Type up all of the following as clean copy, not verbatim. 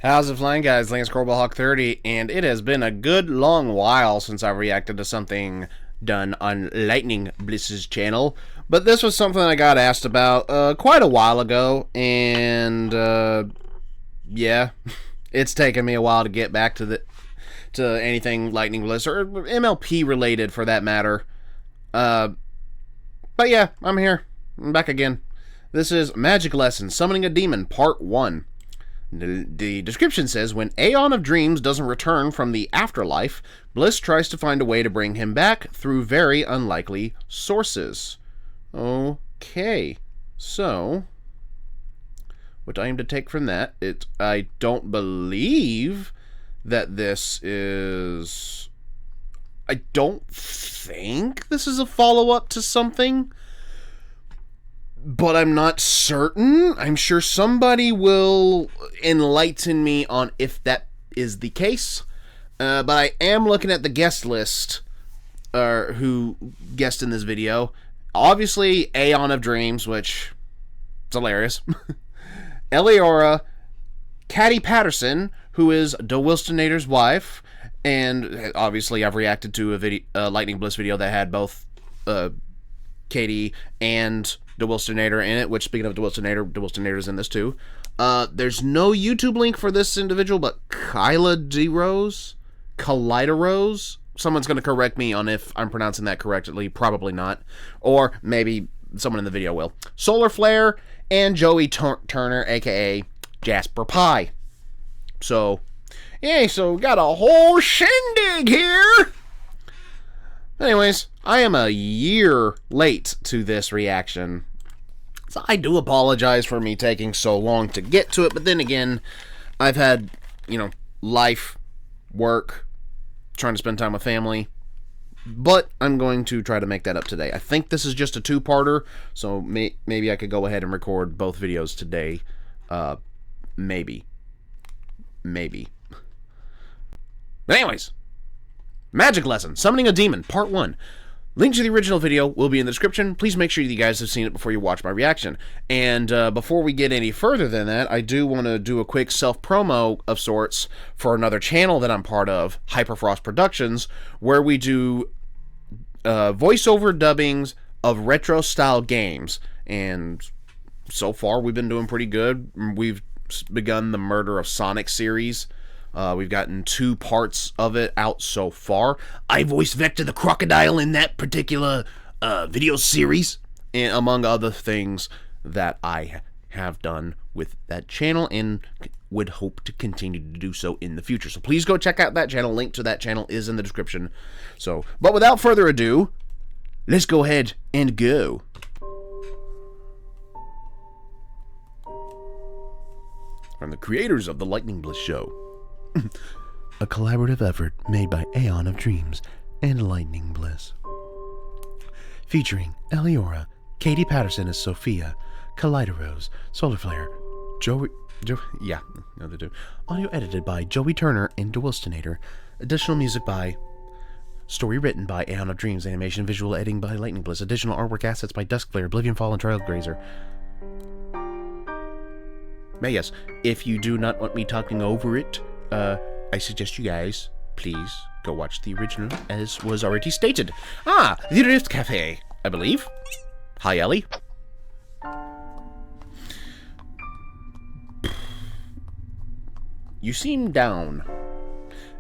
How's it flying, guys? Lance Hawk 30, and it has been a good long while since I reacted to something done on Lightning Bliss's channel, but this was something I got asked about quite a while ago, and yeah, it's taken me a while to get back to anything Lightning Bliss or MLP related for that matter. But yeah, I'm here. I'm back again. This is Magic Lesson: Summoning a Demon, Part 1. The description says, when Aeon of Dreams doesn't return from the afterlife, Bliss tries to find a way to bring him back through very unlikely sources. Okay, so what I am to take from that, I don't believe that this is... I don't think this is a follow-up to something, but I'm not certain. I'm sure somebody will enlighten me on if that is the case. But I am looking at the guest list, who guest in this video. Obviously, Aeon of Dreams, which is hilarious. Eliora, Caddy Patterson, who is De Wilstonator's wife, and obviously I've reacted to a Lightning Bliss video that had both Katie and De Wilstonator in it, which, speaking of De Wilstonator's in this too. There's no YouTube link for this individual, but Kalidarose? Someone's going to correct me on if I'm pronouncing that correctly. Probably not. Or maybe someone in the video will. Solar Flare and Joey Turner, aka Jasper Pie. So, yeah, so we got a whole shindig here. Anyways, I am a year late to this reaction, so I do apologize for me taking so long to get to it, but then again, I've had, life, work, trying to spend time with family, but I'm going to try to make that up today. I think this is just a two-parter, so maybe I could go ahead and record both videos today. Maybe. But anyways, Magic Lesson: Summoning a Demon, Part 1. Link to the original video will be in the description. Please make sure you guys have seen it before you watch my reaction. And before we get any further than that, I do want to do a quick self-promo of sorts for another channel that I'm part of, Hyperfrost Productions, where we do voiceover dubbings of retro-style games. And so far, we've been doing pretty good. We've begun the Murder of Sonic series. We've gotten 2 parts of it out so far. I voice Vector the Crocodile in that particular video series, and among other things that I have done with that channel and would hope to continue to do so in the future. So please go check out that channel. Link to that channel is in the description. So, but without further ado, let's go ahead and go. From the creators of the Lightning Bliss Show. A collaborative effort made by Aeon of Dreams and Lightning Bliss. Featuring Eliora, Katie Patterson as Sophia, Kalidarose, Solar Flare, Audio edited by Joey Turner and De Wilstonator. Additional music by... Story written by Aeon of Dreams. Animation visual editing by Lightning Bliss. Additional artwork assets by Duskflare, Oblivion Fall, and Trailgrazer. But yes, if you do not want me talking over it, I suggest you guys, please, go watch the original, as was already stated. The Rift Cafe, I believe. Hi, Ellie. You seem down.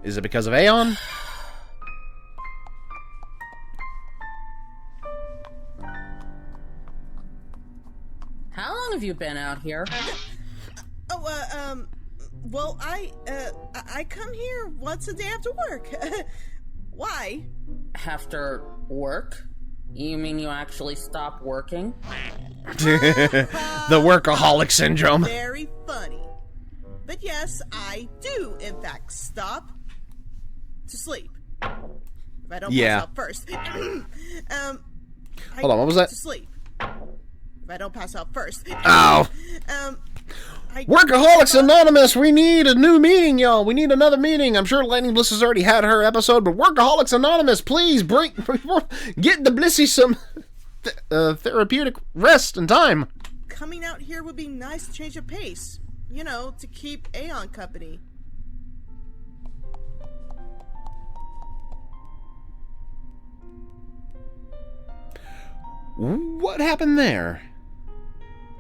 Is it because of Aeon? How long have you been out here? Well, I come here once a day after work. Why? After work? You mean you actually stop working? The workaholic syndrome. Very funny. But yes, I do, in fact, stop to sleep. If I don't pass out first. Hold on, what was that? To sleep. If I don't pass out first. Ow! Workaholics Anonymous, we need a new meeting, y'all. We need another meeting. I'm sure Lightning Bliss has already had her episode, but Workaholics Anonymous, please get the Blissy some therapeutic rest and time. Coming out here would be nice to change of pace. You know, to keep Aeon company. What happened there?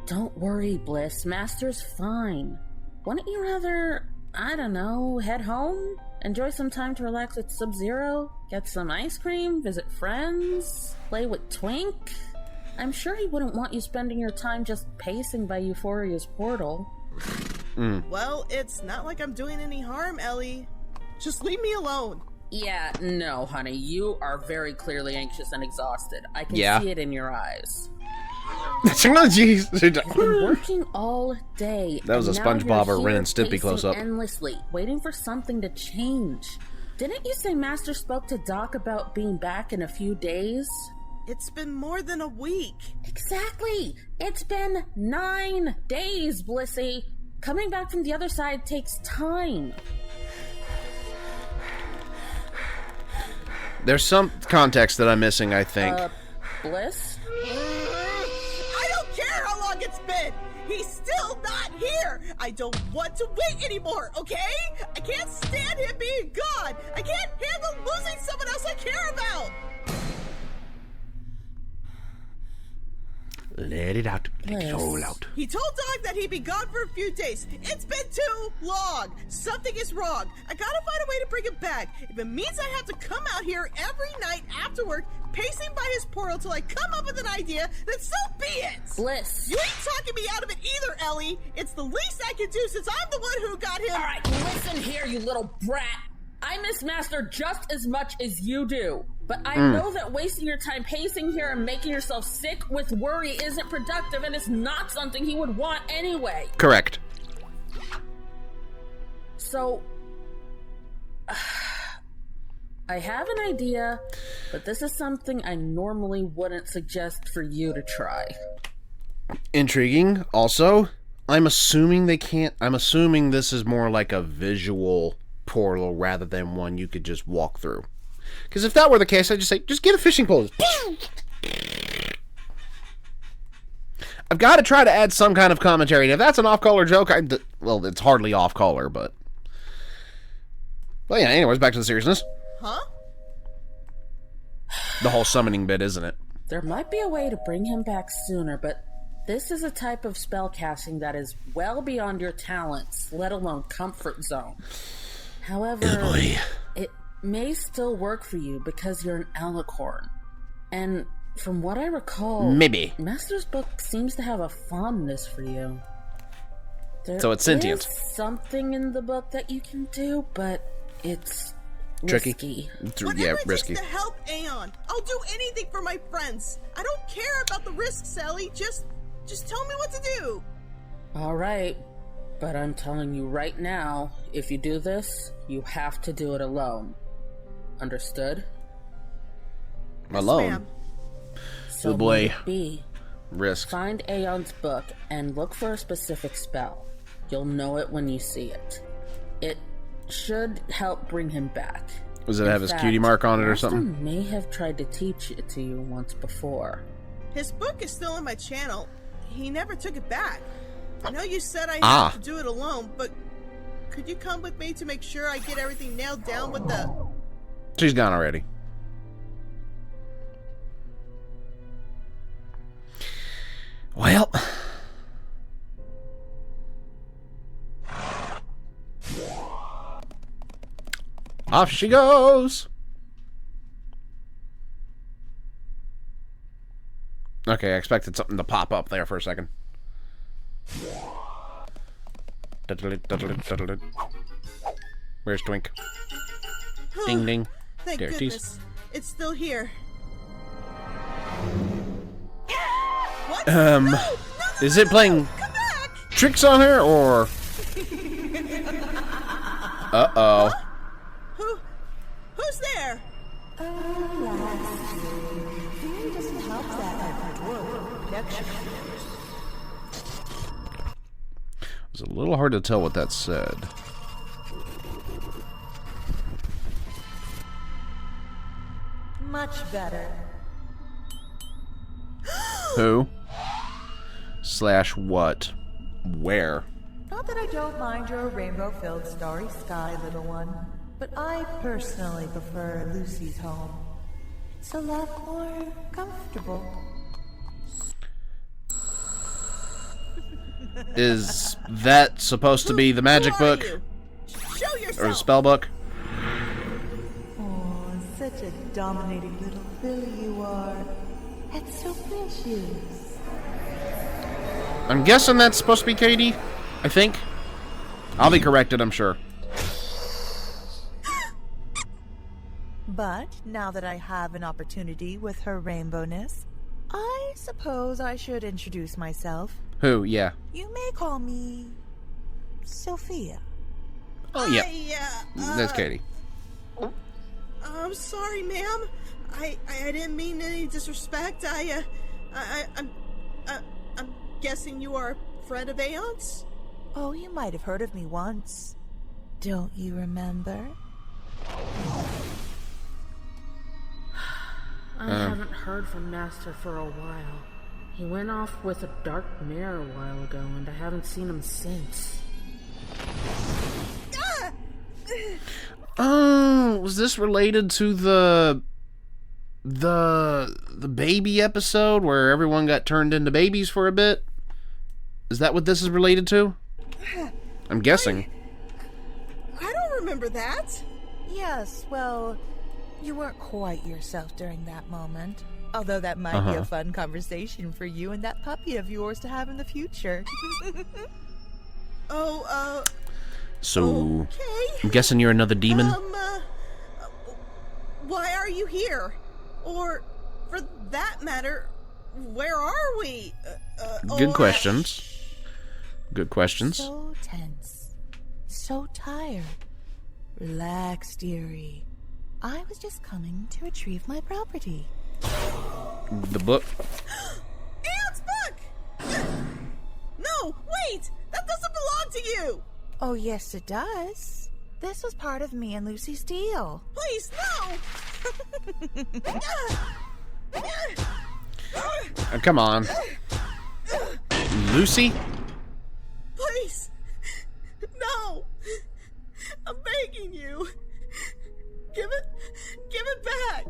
Don't worry, Bliss. Master's fine. Wouldn't you rather, I don't know, head home? Enjoy some time to relax with Sub-Zero? Get some ice cream? Visit friends? Play with Twink? I'm sure he wouldn't want you spending your time just pacing by Euphoria's portal. Well, it's not like I'm doing any harm, Ellie. Just leave me alone. Yeah, no, honey. You are very clearly anxious and exhausted. I can see it in your eyes. Jeez. You've been working all day. That was a SpongeBob or Ren and Stimpy close-up. Endlessly, waiting for something to change. Didn't you say Master spoke to Doc about being back in a few days? It's been more than a week. Exactly! It's been 9 days, Blissey! Coming back from the other side takes time. There's some context that I'm missing, I think. Bliss? I don't care how long it's been! He's still not here! I don't want to wait anymore, okay? I can't stand him being gone! I can't handle losing someone else I care about! Let it out. Let it all out. He told Doc that he'd be gone for a few days. It's been too long. Something is wrong. I gotta find a way to bring him back. If it means I have to come out here every night after work, pacing by his portal till I come up with an idea, then so be it. Bliss. You ain't talking me out of it either, Ellie. It's the least I can do since I'm the one who got him. All right, listen here, you little brat. I miss Master just as much as you do. But I know that wasting your time pacing here and making yourself sick with worry isn't productive, and it's not something he would want anyway. Correct. So, I have an idea, but this is something I normally wouldn't suggest for you to try. Intriguing. Also, I'm assuming this is more like a visual portal rather than one you could just walk through. Because if that were the case, I'd just say, just get a fishing pole. I've got to try to add some kind of commentary. And if that's an off-color joke, well, it's hardly off-color, but... Well, yeah, anyways, back to the seriousness. Huh? The whole summoning bit, isn't it? There might be a way to bring him back sooner, but this is a type of spellcasting that is well beyond your talents, let alone comfort zone. However, it may still work for you because you're an alicorn. And from what I recall, maybe Master's book seems to have a fondness for you. So it's sentient. There is something in the book that you can do, but it's tricky. Whatever Yeah, it risky. takes to help Aeon. I'll do anything for my friends. I don't care about the risks, Ellie. Just tell me what to do. All right. But I'm telling you right now, if you do this, you have to do it alone. Understood? Alone. So oh boy. B. Risk. Find Aeon's book and look for a specific spell. You'll know it when you see it. It should help bring him back. Does it have his cutie mark on it or something? Master may have tried to teach it to you once before. His book is still on my channel. He never took it back. I know you said I have to do it alone, but could you come with me to make sure I get everything nailed down with the... She's gone already. Well... Off she goes! Okay, I expected something to pop up there for a second. Where's Twink? Ding ding. Thank there, goodness. It's still here. What? Is it playing tricks on her, or... Uh-oh. Huh? Who's there? It's a little hard to tell what that said. Much better. Who? Slash what? Where? About Not that I don't mind your rainbow-filled starry sky, little one, but I personally prefer Lucy's home. It's a lot more comfortable. Is that supposed to be the magic book? Show yourself. Or the spell book? Oh, such a dominating little filly you are. That's so precious. I'm guessing that's supposed to be Katie. I think. I'll be corrected, I'm sure. But now that I have an opportunity with her rainbowness, I suppose I should introduce myself. Who? Yeah. You may call me Sophia. Oh, yeah. That's Katie. I'm sorry, ma'am. I didn't mean any disrespect. I'm guessing you are a friend of Aeon's? Oh, you might have heard of me once. Don't you remember? I haven't heard from Master for a while. He went off with a dark mare a while ago, and I haven't seen him since. Oh, was this related to the baby episode where everyone got turned into babies for a bit? Is that what this is related to? I'm guessing. I don't remember that. Yes, well, you weren't quite yourself during that moment. Although that might be a fun conversation for you and that puppy of yours to have in the future. So, Okay. I'm guessing you're another demon? Why are you here? Or, for that matter, where are we? Good questions. Good questions. So tense. So tired. Relax, dearie. I was just coming to retrieve my property. The book? Aeon's book! No, wait! That doesn't belong to you! Oh, yes, it does. This was part of me and Lucy's deal. Please, no! Oh, come on. Lucy? Please! No! I'm begging you! Give it back!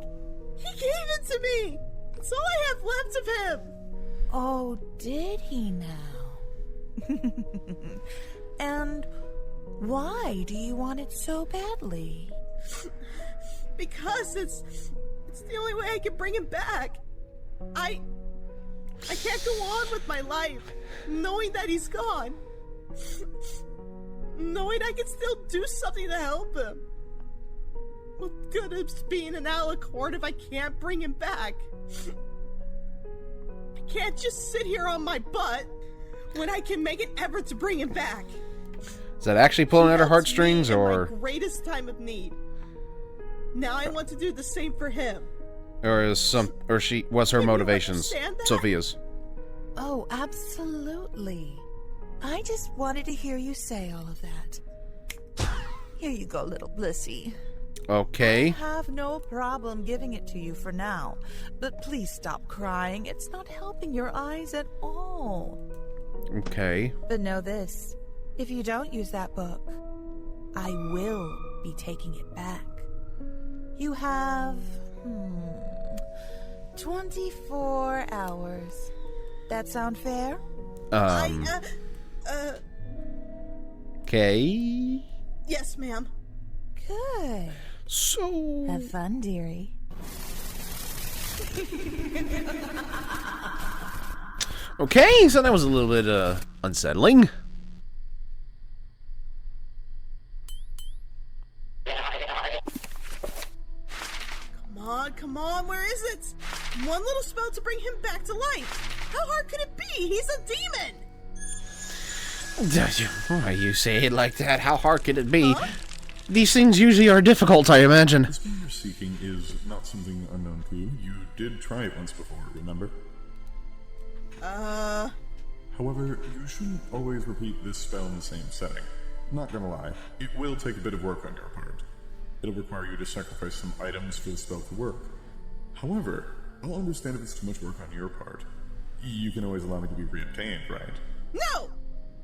He gave it to me! It's all I have left of him! Oh, did he now? And why do you want it so badly? Because it's the only way I can bring him back. I can't go on with my life knowing that he's gone. Knowing I can still do something to help him. What good is being an alicorn if I can't bring him back? I can't just sit here on my butt when I can make an effort to bring him back. Is that actually pulling at her He helped heartstrings, me in or my greatest time of need. Now I want to do the same for him. was her Can you motivations understand that? Sophia's? Oh, absolutely. I just wanted to hear you say all of that. Here you go, little Blissy. Okay. I have no problem giving it to you for now, but please stop crying. It's not helping your eyes at all. Okay. But know this, if you don't use that book, I will be taking it back. You have, 24 hours. That sound fair? Okay. Yes, ma'am. Good. So... Have fun, dearie. Okay, so that was a little bit, unsettling. Come on, where is it? One little spell to bring him back to life. How hard could it be? He's a demon. Why you say it like that? How hard could it be? Huh? These things usually are difficult, I imagine. The spell you're seeking is not something unknown to you. You did try it once before, remember? However, you shouldn't always repeat this spell in the same setting. Not gonna lie, it will take a bit of work on your part. It'll require you to sacrifice some items for the spell to work. However, I'll understand if it's too much work on your part. You can always allow me to be reobtained, right? No!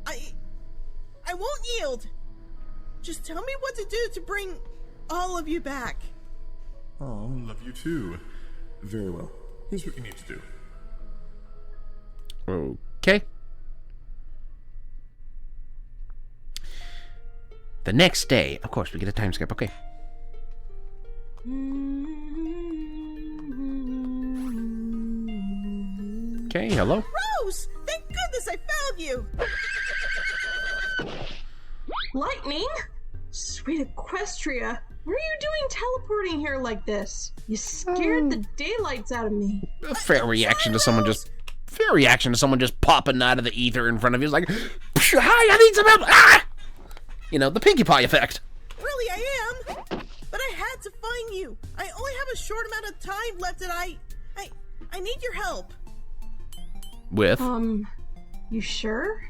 I I won't yield. Just tell me what to do to bring all of you back. Oh, love you too. Very well. Here's what you need to do. Okay. The next day, of course, we get a time skip. Okay. Okay, hello. Rose! Thank goodness I found you! Lightning? Sweet Equestria, what are you doing teleporting here like this? You scared the daylights out of me. A fair reaction to someone just popping out of the ether in front of you. It's like, hi, I need some help. Ah! You know, the Pinkie Pie effect. Really, I am. But I had to find you. I only have a short amount of time left, and I need your help. With? You sure?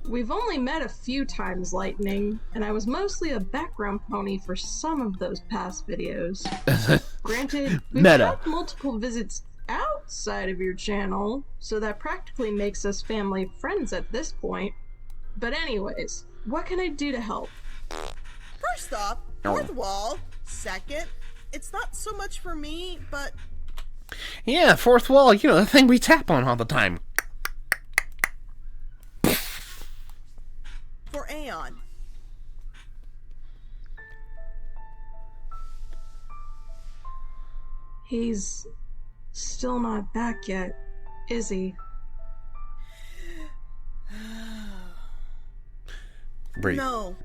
We've only met a few times, Lightning, and I was mostly a background pony for some of those past videos. Granted, we've had multiple visits outside of your channel, so that practically makes us family friends at this point. But anyways, what can I do to help? First off, fourth wall. Second, it's not so much for me, but... Yeah, fourth wall, you know, the thing we tap on all the time. For Aeon. He's still not back yet, is he? Breathe. No.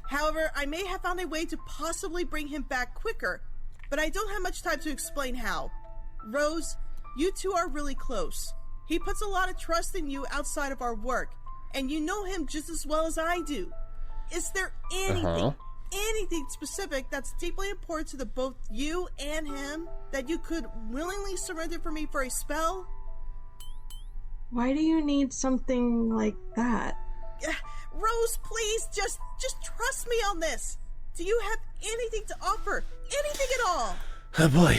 However, I may have found a way to possibly bring him back quicker, but I don't have much time to explain how. Rose, you two are really close. He puts a lot of trust in you outside of our work, and you know him just as well as I do. Is there anything specific that's deeply important to the both you and him that you could willingly surrender for me for a spell? Why do you need something like that? Rose, please, just trust me on this. Do you have anything to offer? Anything at all? Oh boy.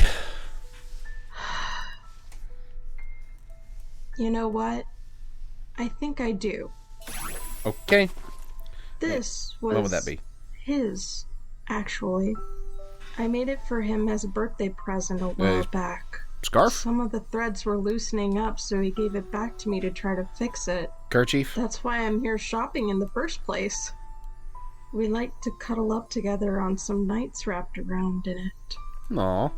You know what? I think I do. Okay. This was What would that be? his, actually. I made it for him as a birthday present a while back. Scarf? Some of the threads were loosening up, so he gave it back to me to try to fix it. Kerchief? That's why I'm here shopping in the first place. We like to cuddle up together on some nights wrapped around in it. Aw.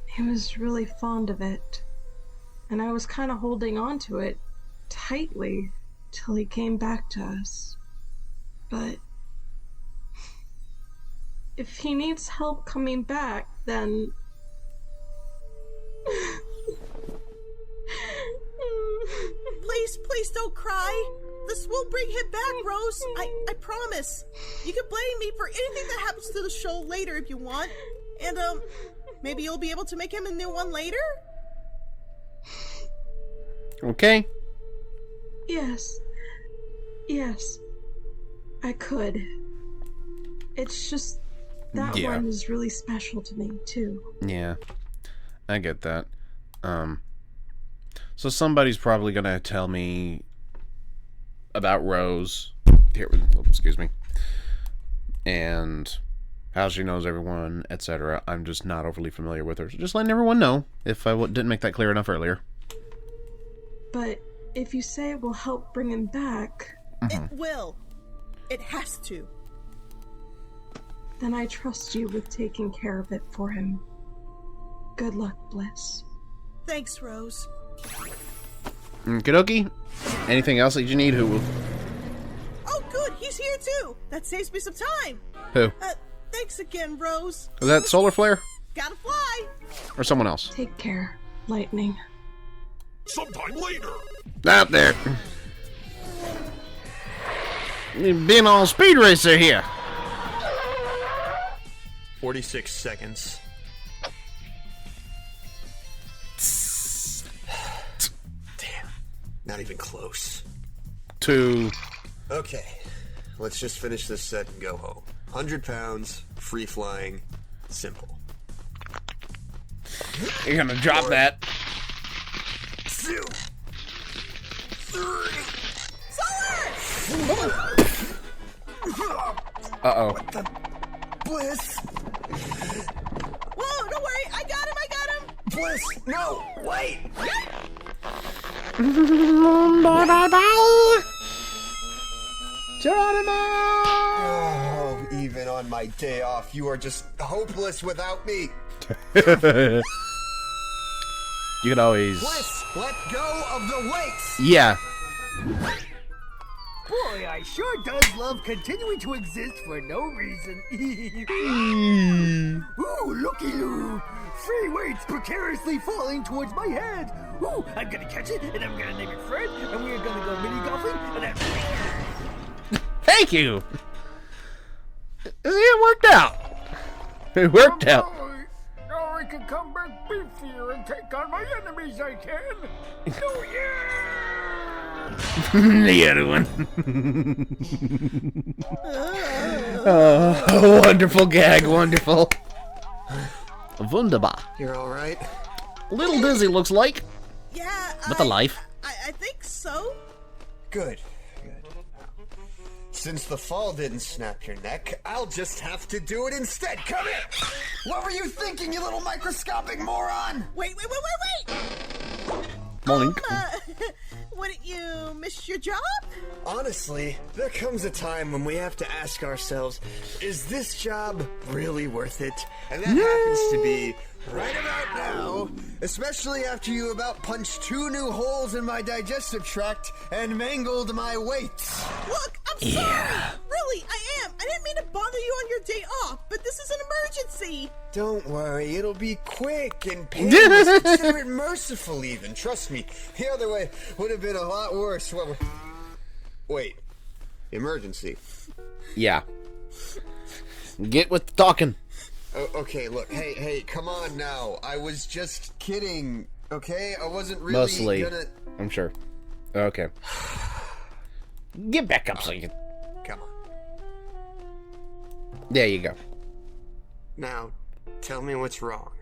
He was really fond of it, and I was kind of holding on to it tightly till he came back to us. But if he needs help coming back, then... Please don't cry. This will bring him back, Rose. I promise. You can blame me for anything that happens to the show later if you want. And, maybe you'll be able to make him a new one later? Okay. Yes, I could. It's just that one is really special to me, too. Yeah. I get that. So somebody's probably gonna tell me about Rose. Here, excuse me. And how she knows everyone, etc. I'm just not overly familiar with her. So just letting everyone know, if I didn't make that clear enough earlier. But if you say it will help bring him back... It will. It has to. Then I trust you with taking care of it for him. Good luck, Bliss. Thanks, Rose. Okie anything else that you need? Who? Oh, good. He's here, too. That saves me some time. Who? Thanks again, Rose. Was that Solar Flare? Gotta fly. Or someone else? Take care, Lightning. Sometime later. Out there. Being all speed racer here. 46 seconds. Damn. Not even close. 2. Okay. Let's just finish this set and go home. 100 pounds, free flying, simple. You're gonna drop that. 2, 3. Solar! Uh-oh. What the Bliss? Whoa, don't worry, I got him! Bliss, no, wait! Bye-bye-bye! Geronimo! Oh, even on my day off, you are just hopeless without me. You can always... Bliss, let go of the weights! Yeah. Boy, I sure does love continuing to exist for no reason. Ooh, looky-loo! Free weights precariously falling towards my head. Ooh, I'm gonna catch it, and I'm gonna name it Fred, and we're gonna go mini-golfing, and then... Thank you! It worked out. It worked out. Now I can come back beefier and take on my enemies, I can. Oh, yeah! The other one. Oh, wonderful gag, wonderful. Wunderbar. You're alright? Little dizzy looks like, Yeah, but alive. I think so. Good. Since the fall didn't snap your neck, I'll just have to do it instead. Come here! What were you thinking, you little microscopic moron? Wait! Morning. Wouldn't you miss your job? Honestly, there comes a time when we have to ask ourselves, is this job really worth it? And that happens to be right about now, especially after you about punched 2 new holes in my digestive tract and mangled my weights. Look, I'm sorry. Really, I am. I didn't mean to bother you on your day off, but this is an emergency. Don't worry, it'll be quick and painless. Consider it merciful even. Trust me, the other way would have been a lot worse. Wait, emergency. Yeah. Get with the talking. Okay, look, hey, come on now. I was just kidding, okay? I wasn't really Mostly, gonna... I'm sure. Okay. Get back up so you can... Come on. There you go. Now, tell me what's wrong.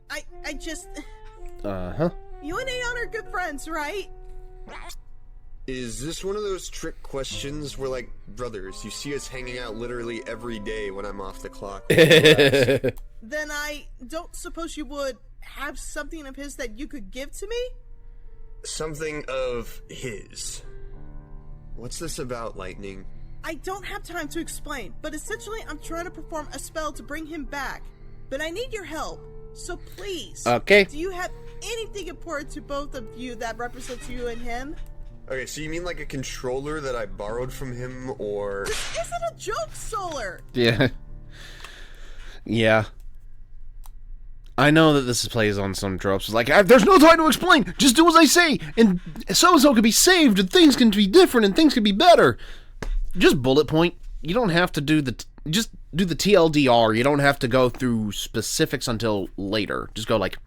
I just... Uh-huh. You and Aeon are good friends, right? Is this one of those trick questions where, like, brothers, you see us hanging out literally every day when I'm off the clock? Then I don't suppose you would have something of his that you could give to me? Something of his. What's this about, Lightning? I don't have time to explain, but essentially I'm trying to perform a spell to bring him back. But I need your help, so please. Okay. Do you have anything important to both of you that represents you and him? Okay, so you mean like a controller that I borrowed from him, or... This isn't a joke, Solar! Yeah. Yeah. I know that this plays on some tropes. It's like, there's no time to explain! Just do as I say! And so-and-so can be saved, and things can be different, and things can be better! Just bullet point. You don't have to do the... just do the TLDR. You don't have to go through specifics until later. Just go like...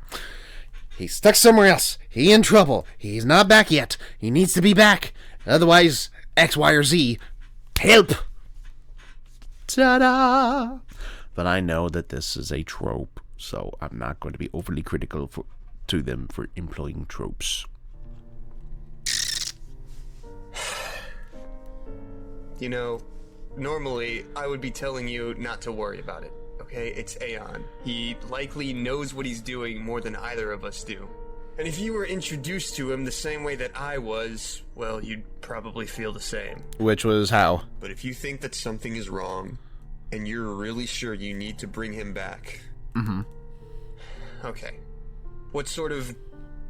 He's stuck somewhere else. He in trouble. He's not back yet. He needs to be back. Otherwise, X, Y, or Z. Help! Ta-da! But I know that this is a trope, so I'm not going to be overly critical to them for employing tropes. You know, normally I would be telling you not to worry about it. Okay, it's Aeon. He likely knows what he's doing more than either of us do. And if you were introduced to him the same way that I was, well, you'd probably feel the same. Which was how? But if you think that something is wrong, and you're really sure you need to bring him back... Mm-hmm. Okay. What sort of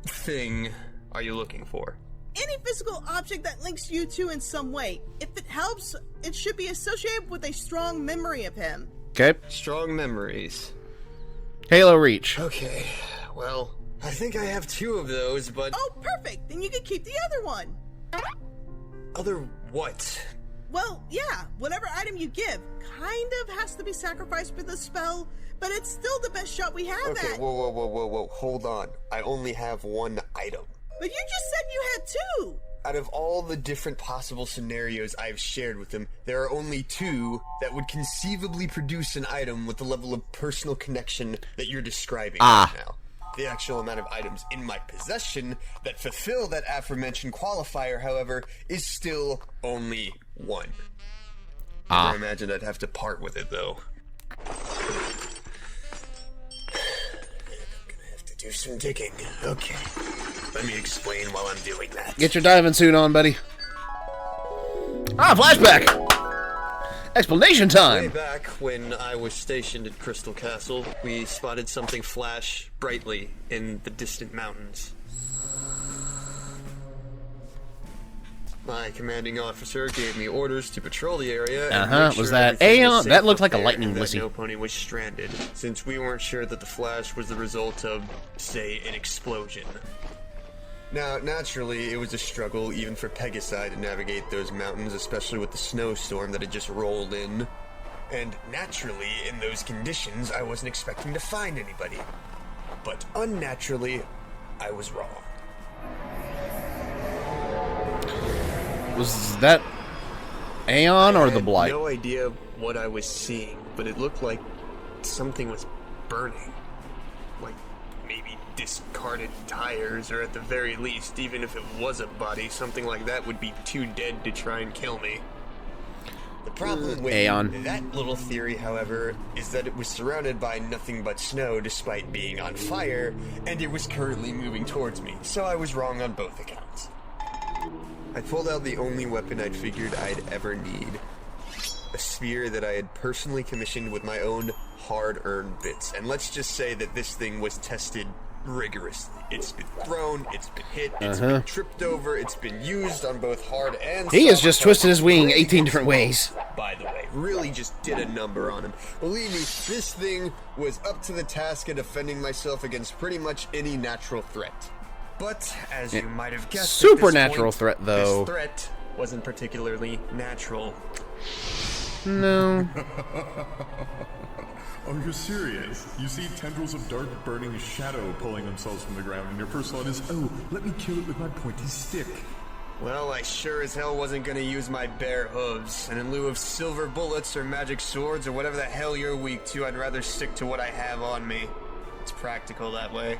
thing are you looking for? Any physical object that links you two in some way. If it helps, it should be associated with a strong memory of him. Okay. Strong memories. Halo Reach. Okay, well, I think I have 2 of those, but... Oh, perfect! Then you can keep the other one. Other what? Well, yeah, whatever item you give kind of has to be sacrificed for the spell, but it's still the best shot we have Okay, at. whoa, hold on. I only have 1 item. But you just said you had 2! Out of all the different possible scenarios I've shared with him, there are only 2 that would conceivably produce an item with the level of personal connection that you're describing right now. The actual amount of items in my possession that fulfill that aforementioned qualifier, however, is still only 1. I imagine I'd have to part with it, though. I'm gonna have to do some digging. Okay. Let me explain while I'm doing that. Get your diving suit on, buddy. Flashback! Explanation Way time! back when I was stationed at Crystal Castle, we spotted something flash brightly in the distant mountains. My commanding officer gave me orders to patrol the area and make sure Was that everything was Aeon? safe That looked up like a there lightning and that BLISSE. no pony was stranded, since we weren't sure that the flash was the result of, say, an explosion. Now, naturally, it was a struggle even for Pegasi to navigate those mountains, especially with the snowstorm that had just rolled in. And naturally, in those conditions, I wasn't expecting to find anybody. But unnaturally, I was wrong. Was that Aeon or the Blight? I had no idea what I was seeing, but it looked like something was burning. Like maybe discarded tires, or at the very least, even if it was a body, something like that would be too dead to try and kill me. The problem with Aeon. that little theory, however, is that it was surrounded by nothing but snow despite being on fire, and it was currently moving towards me, so I was wrong on both accounts. I pulled out the only weapon I'd figured I'd ever need. A spear that I had personally commissioned with my own hard-earned bits. And let's just say that this thing was tested rigorously. It's been thrown, it's been hit, it's been tripped over, it's been used on both hard and He has soft just parts. twisted his wing 18 different ways. By the way, really just did a number on him. Believe me, this thing was up to the task of defending myself against pretty much any natural threat. But, as you might have guessed, Supernatural at this threat, point, though. This threat wasn't particularly natural. No. Oh, you're serious? You see tendrils of dark burning shadow pulling themselves from the ground, and your first thought is, oh, let me kill it with my pointy stick. Well, I sure as hell wasn't gonna use my bare hooves, and in lieu of silver bullets or magic swords or whatever the hell you're weak to, I'd rather stick to what I have on me. It's practical that way.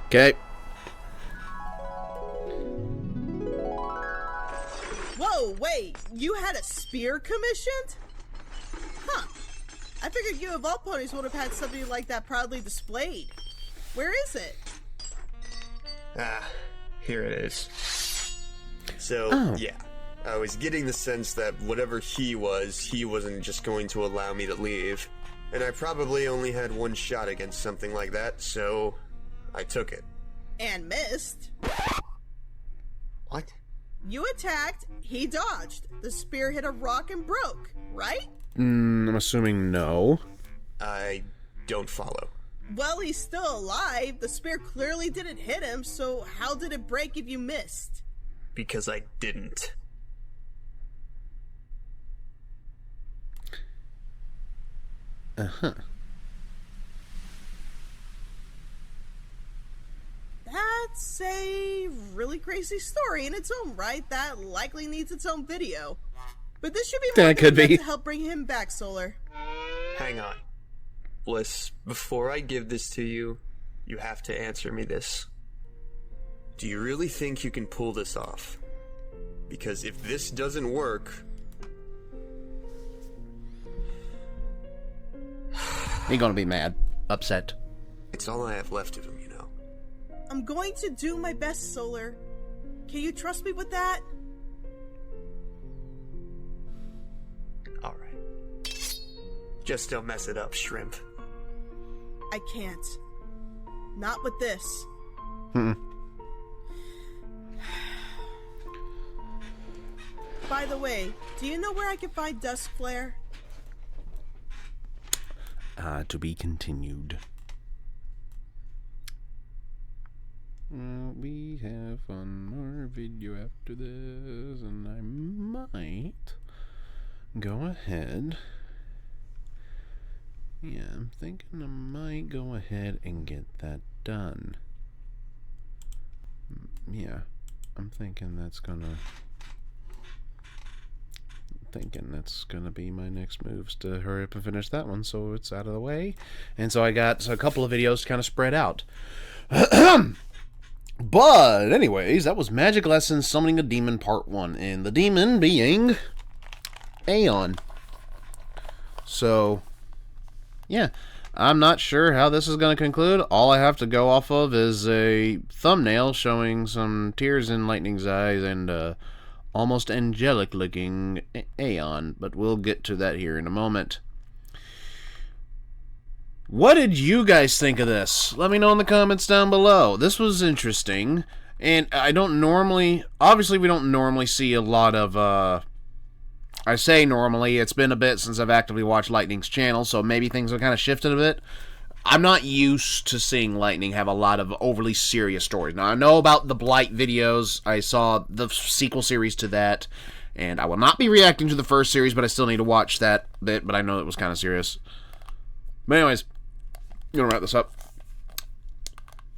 Okay. Whoa, wait, you had a spear commissioned? Huh. I figured you of all ponies would have had something like that proudly displayed. Where is it? Ah, here it is. So, yeah. I was getting the sense that whatever he wasn't just going to allow me to leave. And I probably only had one shot against something like that, so I took it. And missed. What? You attacked, he dodged. The spear hit a rock and broke, right? I'm assuming no. I don't follow. Well, he's still alive. The spear clearly didn't hit him, so how did it break if you missed? Because I didn't. That's a really crazy story in its own right that likely needs its own video. But this should be more That could than be. enough to help bring him back, Solar. Hang on. Bliss, before I give this to you, you have to answer me this. Do you really think you can pull this off? Because if this doesn't work... He's gonna be mad. Upset. It's all I have left of him, you know. I'm going to do my best, Solar. Can you trust me with that? Alright. Just don't mess it up, Shrimp. I can't. Not with this. By the way, do you know where I can find Dusk Flare? To be continued. We have one more video after this, and I might go ahead. Yeah, I'm thinking I might go ahead and get that done. Yeah, I'm thinking that's gonna thinking that's going to be my next moves, to hurry up and finish that one so it's out of the way. And so I got a couple of videos kind of spread out. But anyways, that was Magic Lessons Summoning a Demon Part 1, and the demon being Aeon. So, yeah, I'm not sure how this is going to conclude. All I have to go off of is a thumbnail showing some tears in Lightning's eyes and almost angelic looking Aeon, but we'll get to that here in a moment. What did you guys think of this? Let me know in the comments down below. This was interesting, and I don't normally, obviously we don't normally see a lot of, I say normally, it's been a bit since I've actively watched Lightning's channel, so maybe things have kind of shifted a bit. I'm not used to seeing Lightning have a lot of overly serious stories. Now, I know about the Blight videos. I saw the sequel series to that, and I will not be reacting to the first series, but I still need to watch that bit, but I know it was kind of serious. But anyways, I'm going to wrap this up.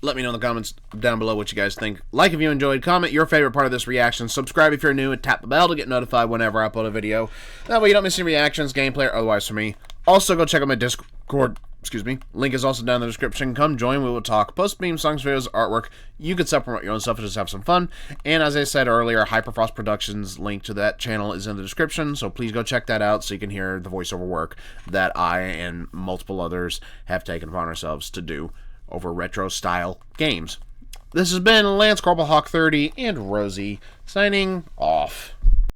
Let me know in the comments down below what you guys think. Like if you enjoyed, comment your favorite part of this reaction, subscribe if you're new, and tap the bell to get notified whenever I upload a video. That way you don't miss any reactions, gameplay, or otherwise from me. Also, go check out my Discord. Excuse me. Link is also down in the description. Come join. We will talk post memes, songs, videos, artwork. You can self-promote your own stuff and just have some fun. And as I said earlier, Hyperfrost Productions link to that channel is in the description. So please go check that out so you can hear the voiceover work that I and multiple others have taken upon ourselves to do over retro-style games. This has been Lance Corporalhawk 30 and Rosie signing off.